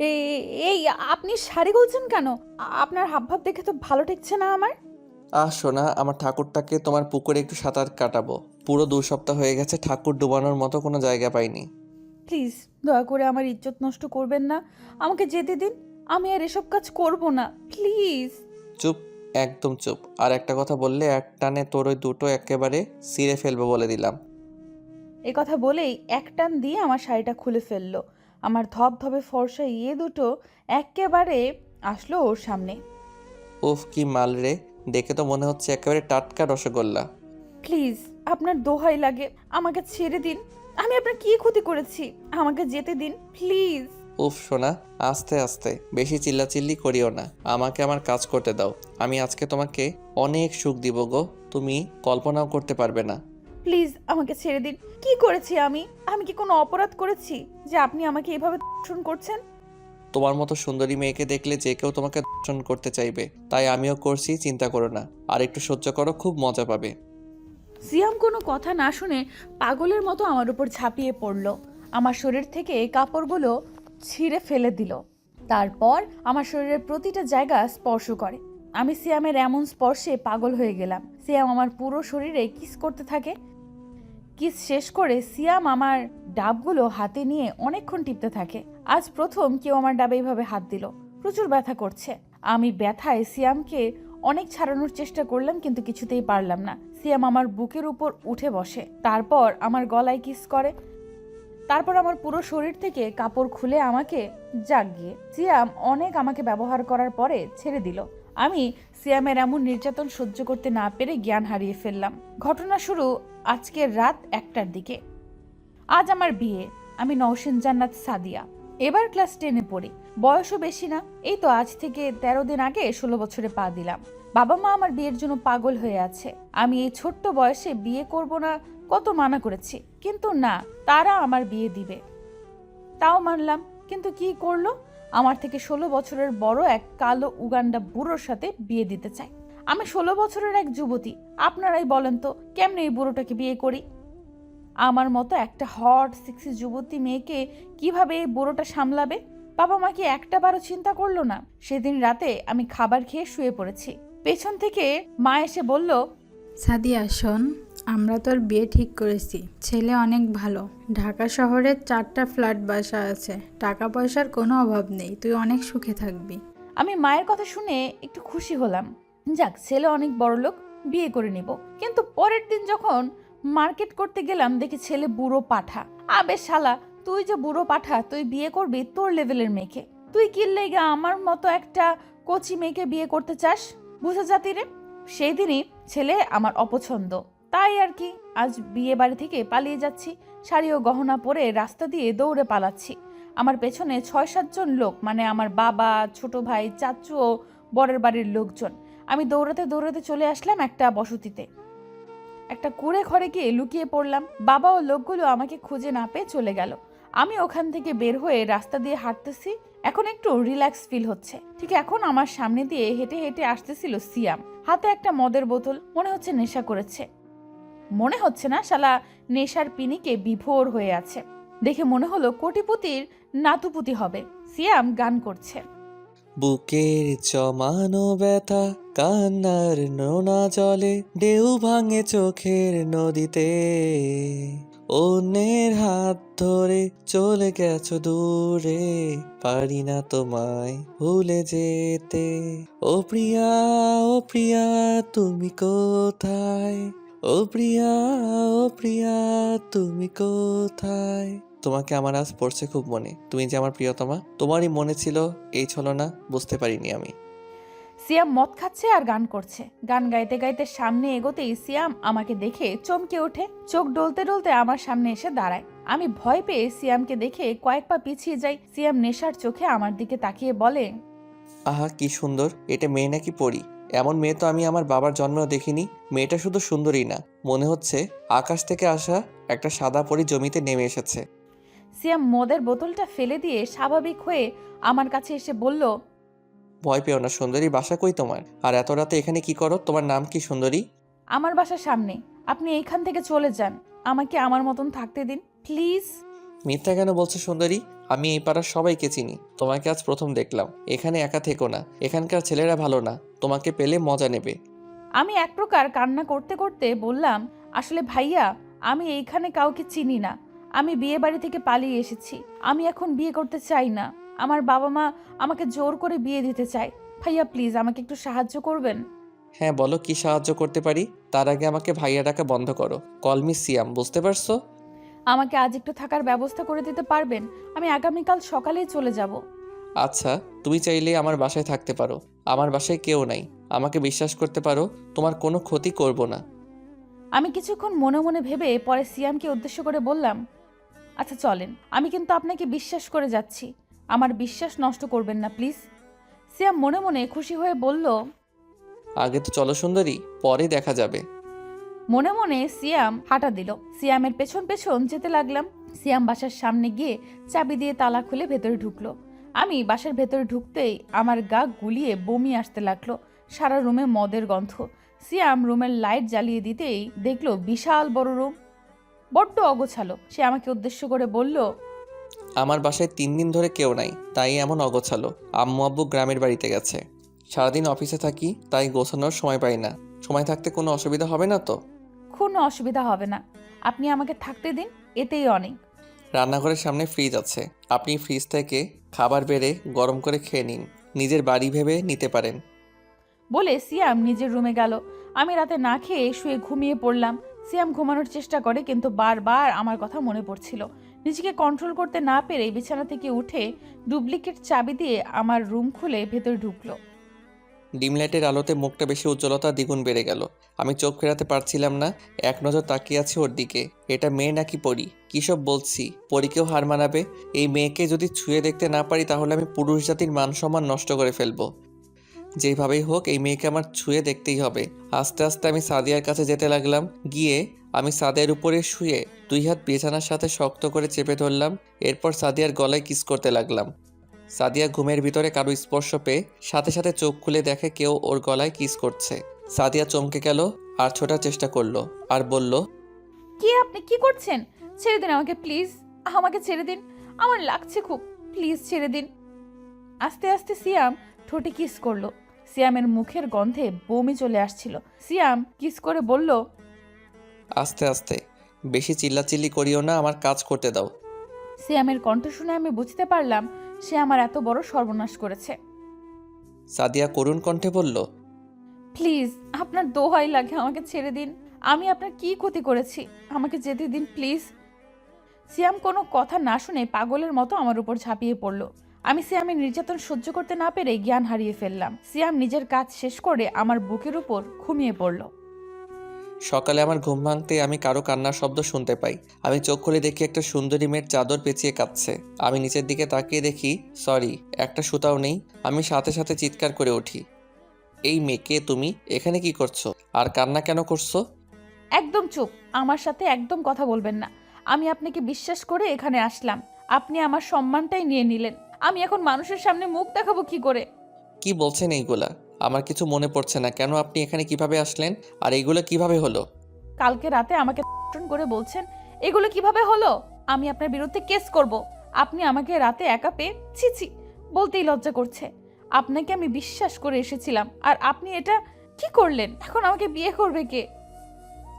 এই আপনি শাড়ি খুলছেন কেন? আপনার হাবভাব দেখে তো ভালো ঠেকছে না আমার। সোনা, আমার ঠাকুরটাকে তোমার পুকুরে একটু সাঁতার কাটাবো। পুরো 2 সপ্তাহ হয়ে গেছে, ঠাকুর ডুবানোর মতো কোনো জায়গা পাইনি। প্লিজ দয়া করে আমার ইজ্জত নষ্ট করবেন না। আমাকে যেতে দিন। আমি আর এসব কাজ করব না, প্লিজ। চুপ, একদম চুপ। আর একটা কথা বললে এক টানে তোর ওই দুটো একেবারে ছিঁড়ে ফেলবো বলে দিলাম। এই কথা বলেই এক টান দিয়ে আমার শাড়িটা খুলে ফেললো। আমার ধবধবে ফর্সা দুটো একেবারে আসলো ওর সামনে। উফ, কি মাল রে! দেখে তো মনে হচ্ছে একেবারে টাটকা রসগোল্লা। প্লিজ, আপনার দোহাই লাগে, আমাকে ছেড়ে দিন। আমি আপনার কি ক্ষতি করেছি? আমাকে যেতে দিন প্লিজ। উফ সোনা, আস্তে আস্তে, বেশি চিল্লাচিল্লি করিও না। আমাকে আমার কাজ করতে দাও। আমি আজকে তোমাকে অনেক সুখ দিব গো, তুমি কল্পনাও করতে পারবে না। প্লিজ আমাকে ছেড়ে দিন। কি করেছি আমি? আমি কি কোনো অপরাধ করেছি যে আপনি আমাকে এভাবে ধর্ষণ করছেন? তোমার মতো সুন্দরী মেয়েকে দেখলে যে কেউ তোমাকে দর্শন করতে চাইবে, তাই আমিও করছি, চিন্তা করো না। আর একটু সহ্য করো, খুব মজা পাবে। সিয়াম কোনো কথা না শুনে পাগলের মতো আমার উপর ঝাঁপিয়ে পড়ল। আমার শরীর থেকে কাপড়গুলো ছিঁড়ে ফেলে দিল। তারপর আমার শরীরের প্রতিটা জায়গা স্পর্শ করে। আমি সিয়ামের এমন স্পর্শে পাগল হয়ে গেলাম। সিয়াম আমার পুরো শরীরে কিস করতে থাকে। কিস শেষ করে সিয়াম আমার ডাবগুলো হাতে নিয়ে অনেকক্ষণ টিপতে থাকে। আজ প্রথম কেউ আমার ডাবে এইভাবে হাত দিল। প্রচুর ব্যথা করছে। আমি ব্যথায় সিয়ামকে অনেক ছাড়ানোর চেষ্টা করলাম, কিন্তু কিছুতেই পারলাম না। সিয়াম আমার বুকের উপর উঠে বসে, তারপর আমার গলায় কিস করে। তারপর আমার পুরো শরীর থেকে কাপড় খুলে আমাকে জাগিয়ে সিয়াম অনেক আমাকে ব্যবহার করার পরে ছেড়ে দিল। আমি সিয়ামের এমন নির্যাতন সহ্য করতে না পেরে জ্ঞান হারিয়ে ফেললাম। ঘটনা শুরু আজকের রাত 1টার দিকে। আজ আমার বিয়ে। আমি নওশিন জান্নাত সাদিয়া। এবার ক্লাস 10-এ পড়ি। বয়সও বেশি না। এই তো আজ থেকে 13 দিন আগে 16 বছরে পা দিলাম। বাবা মা আমার বিয়ের জন্য পাগল হয়ে আছে। আমি এই ছোট্ট বয়সে বিয়ে করব না কত মানা করেছি, কিন্তু না, তারা আমার বিয়ে দিবে। তাও মানলাম, কিন্তু কি করলো? আমার থেকে 16 বছরের বড় এক কালো উগান্ডা বুড়োর সাথে বিয়ে দিতে চায়। আমি 16 বছরের এক যুবতী। আপনারাই বলেন তো কেমনে এই বুড়োটাকে বিয়ে করি? আমার মতো একটা হট সেক্সি যুবতী মেয়েকে কিভাবে এই বুড়োটা সামলাবে? বাবা মা কি একটা বারও চিন্তা করলো না? সেদিন রাতে আমি খাবার খেয়ে শুয়ে পড়েছি। পেছন থেকে মা এসে বলল, সাদিয়া শোন, আমরা তোর বিয়ে ঠিক করেছি। ছেলে অনেক ভালো। ঢাকা শহরে 4টা ফ্ল্যাট বাসা আছে। টাকা পয়সার কোনো অভাব নেই, তুই অনেক সুখে থাকবি। আমি মায়ের কথা শুনে একটু খুশি হলাম। যাক, ছেলে অনেক বড় লোক, বিয়ে করে নিব। কিন্তু পরের দিন যখন মার্কেট করতে গেলাম, দেখি ছেলে বুড়ো পাঠা। আবে শালা, তুই যে বুড়ো পাঠা, তুই বিয়ে করবি তোর লেভেলের মেয়েকে? তুই কি লেগা আমার মতো একটা কচি মেয়েকে বিয়ে করতে চাস? বুঝে জাতি রে। সেই দিনই ছেলে আমার অপছন্দ। তাই আর কি, আজ বিয়ে বাড়ি থেকে পালিয়ে যাচ্ছি। শাড়ি ও গহনা পরে রাস্তা দিয়ে দৌড়ে পালাচ্ছি। আমার পেছনে 6-7 জন লোক, মানে আমার বাবা, ছোট ভাই, চাচু ও বরের বাড়ির লোকজন। আমি দৌড়াতে দৌড়াতে চলে আসলাম একটা বসতিতে। একটা কুঁড়ে ঘরে গিয়ে লুকিয়ে পড়লাম। বাবা ও লোকগুলো আমাকে খুঁজে না পেয়ে চলে গেল। আমি ওখান থেকে বের হয়ে রাস্তা দিয়ে হাঁটতেছি। এখন একটু রিল্যাক্স ফিল হচ্ছে। ঠিক এখন আমার সামনে দিয়ে হেঁটে হেঁটে আসতেছিল সিয়াম। হাতে একটা মদের বোতল। মনে হচ্ছে নেশা করেছে। মনে হচ্ছে না, শালা নেশার পিনিকে বিভোর হয়ে আছে। দেখে মনে হলো কোটিপতির নাতুপুতি হবে। সিয়াম গান করছে। বুকের জমানো ব্যথা, কান্নার নোনা জলে, ঢেউ ভাঙে চোখের নদীতে। অন্যের হাত ধরে চলে গেছো দূরে, পারি না তোমায় ভুলে যেতে। ও প্রিয়া, ও প্রিয়া, তুমি কোথায়? ও প্রিয়া, ও প্রিয়া, তুমি কোথায়? তোমাকে আমার আজ পড়ছে খুব মনে। তুমি যে আমার প্রিয়তমা, তোমারই মনে ছিল এই ছলনা বুঝতে পারিনি আমি। সিয়াম মদ খাচ্ছে আর গান করছে। গান গাইতে গাইতে সামনে এগোতেই সিয়াম আমাকে দেখে চমকে ওঠে। চোখ ডলতে ডলতে আমার সামনে এসে দাঁড়ায়। আমি ভয় পেয়ে সিয়ামকে দেখে কয়েক পা পিছিয়ে যাই। সিয়াম নেশার চোখে আমার দিকে তাকিয়ে বলে, আহা কি সুন্দর! এটা মেয়ে নাকি পরী? এমন মেয়ে তো আমি আমার বাবার জন্মেও দেখিনি। মেয়েটা শুধু সুন্দরী না, মনে হচ্ছে আকাশ থেকে আসা একটা সাদা পরী জমিতে নেমে এসেছে। সিয়াম মদের বোতলটা ফেলে দিয়ে স্বাভাবিক হয়ে আমার কাছে এসে বলল, ভয় পেও না সুন্দরী, বাসা কই তোমার? আর এত রাতে এখানে কি করো? তোমার নাম কি সুন্দরী? আমার বাসার সামনে। আপনি এইখান থেকে চলে যান। আমাকে আমার মতন থাকতে দিন প্লিজ। মিথ্যা কেন বলছো সুন্দরী? আমি এই পাড়ার সবাইকে চিনি। তোমাকে আজ প্রথম দেখলাম। এখানে একা থেকো না, এখানকার ছেলেরা ভালো না, তোমাকে পেলে মজা নেবে। আমি এক প্রকার কান্না করতে করতে বললাম, আসলে ভাইয়া, আমি এইখানে কাউকে চিনি না। আমি বিয়ে বাড়ি থেকে পালিয়ে এসেছি। আমি এখন বিয়ে করতে চাই না। আমার বাবা মা আমাকে জোর করে বিয়ে দিতে চায়। ভাইয়া প্লিজ আমাকে একটু সাহায্য করবেন। হ্যাঁ বলো, কি সাহায্য করতে পারি? তার আগে আমাকে ভাইয়া ডাকা বন্ধ করো। কল মি সিয়াম, বুঝতে পারছো? আমাকে আজ একটু থাকার ব্যবস্থা করে দিতে পারবেন? আমি আগামীকাল সকালেই চলে যাব। আচ্ছা, তুমি চাইলে আমার বাসায় থাকতে পারো। আমার বাসায় কেউ নাই। আমাকে বিশ্বাস করতে পারো, তোমার কোনো ক্ষতি করব না। আমি কিছুক্ষণ মনে মনে ভেবে পরে সিয়ামকে উদ্দেশ্য করে বললাম, আচ্ছা চলেন, আমি কিন্তু আপনাকে বিশ্বাস করে যাচ্ছি। আমার বিশ্বাস নষ্ট করবেন না প্লিজ। সিয়াম মনে মনে খুশি হয়ে বলল, আগে তো চলো সুন্দরী, পরে দেখা যাবে। মনে মনে সিয়াম হাঁটা দিল। সিয়ামের পেছন পেছন যেতে লাগলাম। সিয়াম বাসার সামনে গিয়ে চাবি দিয়ে তালা খুলে ভেতরে ঢুকলো। আমি বাসার ভেতরে ঢুকতেই আমার গা গুলিয়ে বমি আসতে লাগলো। সারা রুমে মদের গন্ধ। সিয়াম রুমের লাইট জ্বালিয়ে দিতেই দেখলো বিশাল বড় রুম, বড্ড অগোছালো। সে আমাকে উদ্দেশ্য করে বলল, আমার বাসায় 3 দিন ধরে কেউ নাই, তাই এমন অগোছালো। আম্মু আব্বু গ্রামের বাড়িতে গেছে। সারাদিন অফিসে থাকি, তাই গোছানোর সময় পাই না। সময় থাকতে কোনো অসুবিধা হবে না তো? কোনো অসুবিধা হবে না, আপনি আমাকে থাকতে দিন, এতেই অনেক। রান্নাঘরের সামনে ফ্রিজ আছে, আপনি ফ্রিজ থেকে খাবার বেড়ে গরম করে খেয়ে নিন। নিজের বাড়ি ভেবে নিতে পারেন। বলে সিয়াম নিজের রুমে গেল। আমি রাতে না খেয়ে শুয়ে ঘুমিয়ে পড়লাম। সিয়াম ঘুমানোর চেষ্টা করে, কিন্তু বারবার আমার কথা মনে পড়ছিল। নিজেকে কন্ট্রোল করতে না পেরে বিছানা থেকে উঠে ডুপ্লিকেট চাবি দিয়ে আমার রুম খুলে ভেতরে ঢুকলো। ডিম লাইটের আলোতে মুখটা বেশি উজ্জ্বলতা দ্বিগুণ বেড়ে গেল। আমি চোখ ফেরাতে পারছিলাম না। এক নজর তাকিয়ে আছি ওর দিকে। এটা মেয়ে নাকি পরী? কী সব বলছি? পরীকেও হার মানাবে? এই মেয়েকে যদি ছুঁয়ে দেখতে না পারি তাহলে আমি পুরুষ জাতির মান সম্মান নষ্ট করে ফেলবো। যেভাবেই হোক এই মেয়েকে আমার ছুঁয়ে দেখতেই হবে। আস্তে আস্তে আমি সাদিয়ার কাছে যেতে লাগলাম। গিয়ে আমি সাদিয়ার উপরে শুয়ে 2 হাত বিছানার সাথে শক্ত করে চেপে ধরলাম। এরপর সাদিয়ার গলায় কিস করতে লাগলাম। সাদিয়া ঘুমের ভিতরে কারো স্পর্শ পেয়ে সাথে সাথে চোখ খুলে দেখে কেউ ওর গলায় কিস করছে। সাদিয়া চমকে গেল আর ছোটার চেষ্টা করলো আর বলল, কি আপনি কি করছেন? ছেড়ে দিন আমাকে প্লিজ, আমাকে ছেড়ে দিন, আমার লাগছে খুব, প্লিজ ছেড়ে দিন। আস্তে আস্তে সিয়াম ঠোঁটে কিস করলো। সিয়ামের মুখের গন্ধে বমি চলে আসছিল। সিয়াম কিস করে বলল, আস্তে আস্তে, বেশি চিল্লাচিল্লি করিও না, আমার কাজ করতে দাও। সিয়ামের কণ্ঠ শুনে আমি বুঝতে পারলাম সে আমার এত বড় সর্বনাশ করেছে। সাদিয়া করুণ কণ্ঠে বলল, প্লিজ আপনার দোহাই লাগে, আমাকে ছেড়ে দিন। আমি আপনার কি ক্ষতি করেছি? আমাকে যেতে দিন প্লিজ। সিয়াম কোনো কথা না শুনে পাগলের মতো আমার উপর ঝাঁপিয়ে পড়ল। আমি সিয়ামের নির্যাতন সহ্য করতে না পেরে জ্ঞান হারিয়ে ফেললাম। সিয়াম নিজের কাজ শেষ করে আমার বুকের উপর ঘুমিয়ে পড়ল। সকালে আমার ঘুম ভাঙতে আমি কারো কান্নার শব্দ শুনতে পাই। আমি চোখ খুলে দেখি একটা সুন্দরী মেয়ের চাদর পেঁচিয়ে কাঁদছে। আমি নিচের দিকে তাকিয়ে দেখি সরি, একটা সুতাও নেই। আমি সাথে সাথে চিৎকার করে উঠি, এই মেয়ে কে তুমি? এখানে কি করছো? আর কান্না কেন করছো? একদম চুপ, আমার সাথে একদম কথা বলবেন না। আমি আপনাকে বিশ্বাস করে এখানে আসলাম, আপনি আমার সম্মানটাই নিয়ে নিলেন। আমি এখন মানুষের সামনে মুখ দেখাবো কি করে? কি বলছেন এইগুলা? আমার কিছু মনে পড়ছে না। কেন আপনি এখানে কিভাবে আসলেন? আর এইগুলো কিভাবে হলো? কালকে রাতে আমাকে ধর্ষণ করে বলছেন এগুলো কিভাবে হলো? আমি আপনার বিরুদ্ধে কেস করব। আপনি আমাকে রাতে একা পেয়ে ছি ছি বলতেই লজ্জা করছে। আপনাকে আমি বিশ্বাস করে এসেছিলাম, আর আপনি এটা কি করলেন? এখন আমাকে বিয়ে করবে কে?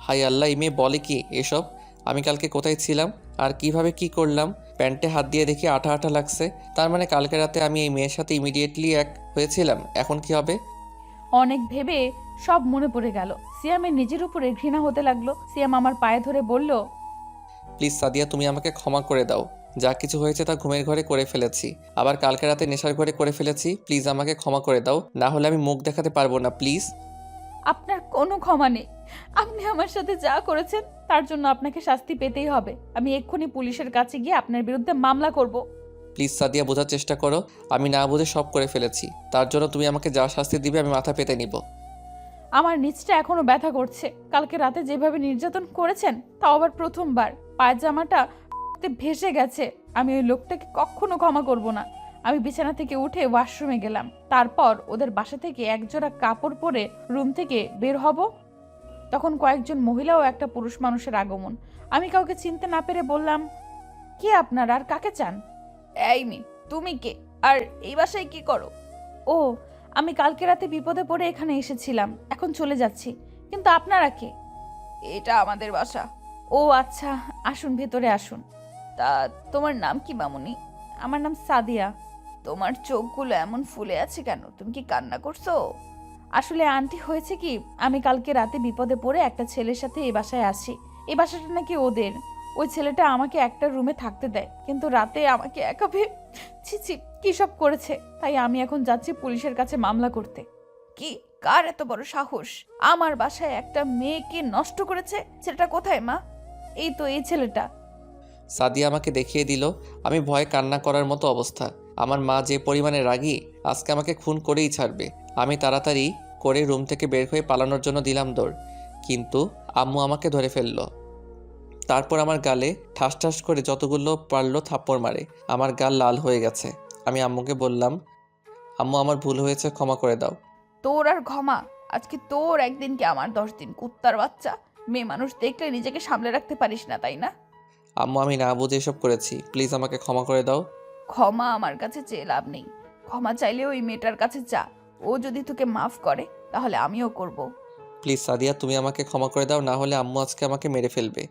হাই আল্লাহ, এই মেয়ে বলে কি এসব? আমি কালকে কোথায় ছিলাম আর কিভাবে কি করলাম? প্যান্টে হাত দিয়ে দেখি আঠা আঠা লাগছে। তার মানে কালকে রাতে আমি এই মেয়ের সাথে ইমিডিয়েটলি এক হয়েছিলাম। এখন কি হবে? অনেক ভেবে সব মনে পড়ে গেল। সিয়ামের নিজের উপরে ঘৃণা হতে লাগলো। সিয়াম আমার পায়ে ধরে বলল, প্লিজ সাদিয়া, তুমি আমাকে ক্ষমা করে দাও। যা কিছু হয়েছে তা ঘুমের ঘরে করে ফেলেছি, আবার কালকে রাতে নেশার ঘরে করে ফেলেছি। প্লিজ আমাকে ক্ষমা করে দাও, না হলে আমি মুখ দেখাতে পারবো না। প্লিজ। আপনার কোনো ক্ষমা নেই। আপনি আমার সাথে যা করেছেন তার জন্য আপনাকে শাস্তি পেতেই হবে। আমি এক্ষুনি পুলিশের কাছে গিয়ে আপনার বিরুদ্ধে মামলা করব। প্লিজ সাদিয়া, বোঝার চেষ্টা করো। আমি না বুঝে সব করে ফেলেছি। তার জন্য তুমি আমাকে যা শাস্তি দিবে আমি মাথা পেতে নিব। আমার নিচটা এখনো ব্যথা করছে। কালকে রাতে যেভাবে নির্যাতন করেছেন তাও আবার প্রথমবার। পায়জামাটা ভেসে গেছে। আমি ওই লোকটাকে কখনো ক্ষমা করব না। আমি বিছানা থেকে উঠে ওয়াশরুমে গেলাম। তারপর ওদের বাসা থেকে একজোড়া কাপড় পরে রুম থেকে বের হব, তখন কয়েকজন মহিলা ও একটা পুরুষ মানুষের আগমন। আমি কাউকে চিনতে না পেরে বললাম, কে আপনারা আর কাকে চান? এই মি, তুমি কে? আর এই বাসায় কি করো? ও, আমি কালকে রাতে বিপদে পড়ে এখানে এসেছিলাম, এখন চলে যাচ্ছি। কিন্তু আপনারা কে? এটা আমাদের বাসা। ও আচ্ছা, আসুন ভেতরে আসুন। তা তোমার নাম কি মামুনি? আমার নাম সাদিয়া। তোমার চোখগুলো এমন ফুলে আছে কেন? তুমি কি কান্না করছো? আসলে আন্টি, হয়েছে কি, আমি কালকে রাতে বিপদে পড়ে একটা ছেলের সাথে এই বাসায় আসি। এই বাসাটা নাকি ওদের। ওই ছেলেটা আমাকে একটা রুমে থাকতে দেয়, কিন্তু রাতে আমাকে একা পেয়ে ছি ছি কি সব করেছে। তাই আমি এখন যাচ্ছি পুলিশের কাছে মামলা করতে। কি? কার এত বড় সাহস আমার বাসায় একটা মেয়েকে নষ্ট করেছে? ছেলেটা কোথায় মা? এই তো এই ছেলেটা। সাদিয়া আমাকে দেখিয়ে দিল। আমি ভয়ে কান্না করার মতো অবস্থা। আমার মা যে পরিমাণে রাগী, আজকে আমাকে খুন করেই ছাড়বে। আমি তাড়াতাড়ি করে রুম থেকে বের হয়ে পালানোর জন্য দিলাম দৌড়, কিন্তু আম্মু আমাকে ধরে ফেললো। তারপর আমার গালে ঠাস ঠাস করে যতগুলো পারলো থাপ্পড় মারে। আমার গাল লাল হয়ে গেছে। আমি আম্মুকে বললাম, আম্মু আমার ভুল হয়েছে, ক্ষমা করে দাও। তোর আর ক্ষমা? আজকে তোর একদিন কি আমার 10 দিন, কুত্তার বাচ্চা। মেয়ে মানুষ দেখলে নিজেকে সামলে রাখতে পারিস না, তাই না? আম্মু, আমি না বুঝে এসব করেছি, প্লিজ আমাকে ক্ষমা করে দাও। ক্ষমা আমার কাছে চেয়ে লাভ নেই। ক্ষমা চাইলে ওই মেয়েটার কাছে যা। ও যদি তোকে মাফ করে তাহলে আমিও করব। প্লিজ সাদিয়া, তুমি আমাকে ক্ষমা করে দাও, না হলে আম্মু আজকে আমাকে মেরে ফেলবে।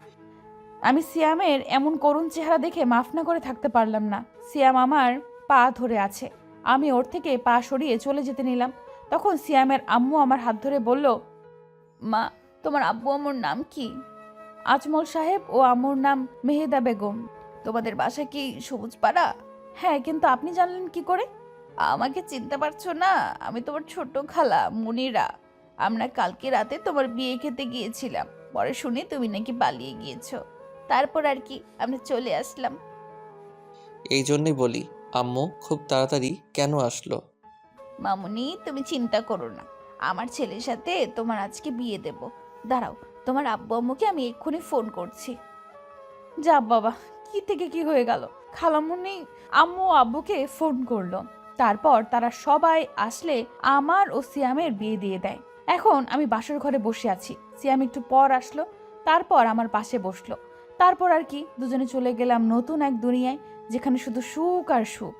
আমি সিয়ামের এমন করুণ চেহারা দেখে মাফ না করে থাকতে পারলাম না। সিয়াম আমার পা ধরে আছে, আমি ওর থেকে পা সরিয়ে চলে যেতে নিলাম। তখন সিয়ামের আম্মু আমার হাত ধরে বলল, মা, তোমার আব্বু আম্মুর নাম কি? আজমল সাহেব ও আম্মুর নাম মেহেদা বেগম। তোমাদের বাসা কি সবুজপাড়া? হ্যাঁ, কিন্তু আপনি জানলেন কি করে? আমাকে চিনতে পারছো না? আমি তোমার ছোট খালা মুনিরা। আমরা কালকে রাতে তোমার বিয়ে খেতে গিয়েছিলাম। পরে শুনি তুমি নাকি পালিয়ে গিয়েছো। তারপর আর কি, আমরা চলে আসলাম। এই জন্যই বলি, আম্মু খুব তাড়াতাড়ি কেন আসলো? মামুনি, তুমি চিন্তা করো না, আমার ছেলের সাথে তোমার আজকে বিয়ে দেব। দাঁড়াও, তোমার আব্বু আম্মুকে আমি এক্ষুনি ফোন করছি। যা বাবা, কি থেকে কি হয়ে গেল। খালামুনি আম্মু আব্বুকে ফোন করলো। তারপর তারা সবাই আসলে আমার ও সিয়ামের বিয়ে দিয়ে দেয়। এখন আমি বাসর ঘরে বসে আছি। সিয়াম একটু পর আসলো, তারপর আমার পাশে বসলো। তারপর আর কি, দুজনে চলে গেলাম নতুন এক দুনিয়ায়, যেখানে শুধু সুখ আর সুখ।